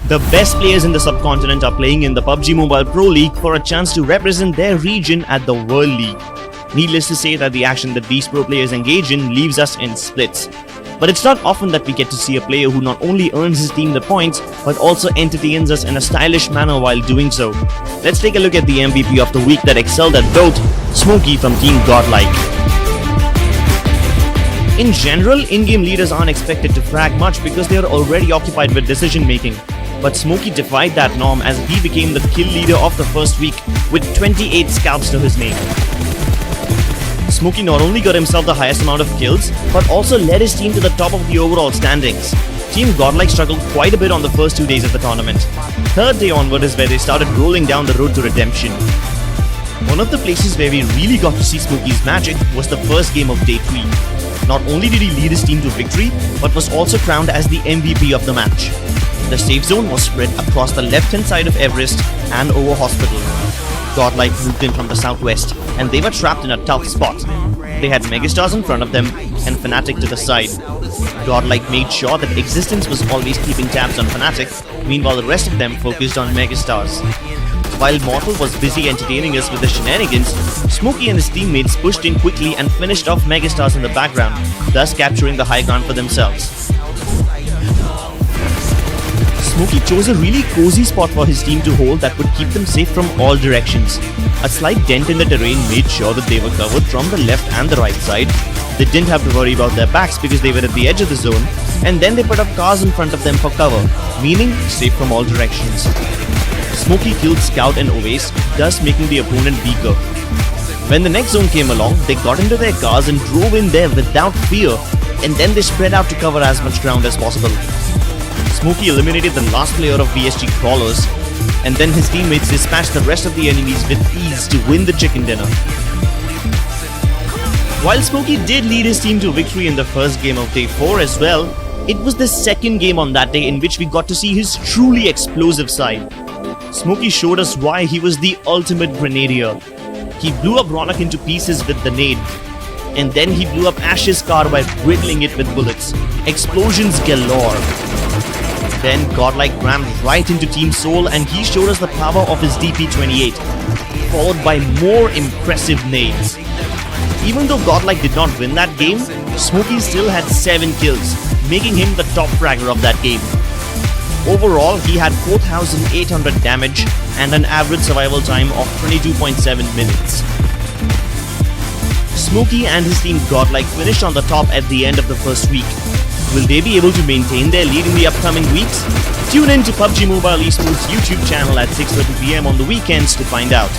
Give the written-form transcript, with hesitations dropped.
The best players in the subcontinent are playing in the PUBG Mobile Pro League for a chance to represent their region at the World League. Needless to say that the action that these pro players engage in leaves us in splits. But it's not often that we get to see a player who not only earns his team the points, but also entertains us in a stylish manner while doing so. Let's take a look at the MVP of the week that excelled at both, Smokey from Team Godlike. In general, in-game leaders aren't expected to frag much because they are already occupied with decision making. But Smokey defied that norm as he became the kill leader of the first week with 28 scalps to his name. Smokey not only got himself the highest amount of kills, but also led his team to the top of the overall standings. Team Godlike struggled quite a bit on the first 2 days of the tournament. Third day onward is where they started rolling down the road to redemption. One of the places where we really got to see Smokey's magic was the first game of day 3. Not only did he lead his team to victory, but was also crowned as the MVP of the match. The safe zone was spread across the left-hand side of Everest and over Hospital. Godlike moved in from the southwest, and they were trapped in a tough spot. They had Megastars in front of them and Fnatic to the side. Godlike made sure that Existence was always keeping tabs on Fnatic, meanwhile the rest of them focused on Megastars. While Mortal was busy entertaining us with the shenanigans, Smokey and his teammates pushed in quickly and finished off Megastars in the background, thus capturing the high ground for themselves. Smokey chose a really cozy spot for his team to hold that would keep them safe from all directions. A slight dent in the terrain made sure that they were covered from the left and the right side. They didn't have to worry about their backs because they were at the edge of the zone, and then they put up cars in front of them for cover, meaning safe from all directions. Smokey killed Scout and Oasis, thus making the opponent weaker. When the next zone came along, they got into their cars and drove in there without fear, and then they spread out to cover as much ground as possible. Smokey eliminated the last player of VSG Crawlers, and then his teammates dispatched the rest of the enemies with ease to win the chicken dinner. While Smokey did lead his team to victory in the first game of day 4 as well, it was the second game on that day in which we got to see his truly explosive side. Smokey showed us why he was the ultimate grenadier. He blew up Ronak into pieces with the nade, and then he blew up Ash's car by riddling it with bullets. Explosions galore. Then Godlike rammed right into Team Soul and he showed us the power of his DP28, followed by more impressive nades. Even though Godlike did not win that game, Smokey still had 7 kills, making him the top fragger of that game. Overall, he had 4,800 damage and an average survival time of 22.7 minutes. Smokey and his team Godlike finished on the top at the end of the first week. Will they be able to maintain their lead in the upcoming weeks? Tune in to PUBG Mobile Esports YouTube channel at 6:30 PM on the weekends to find out.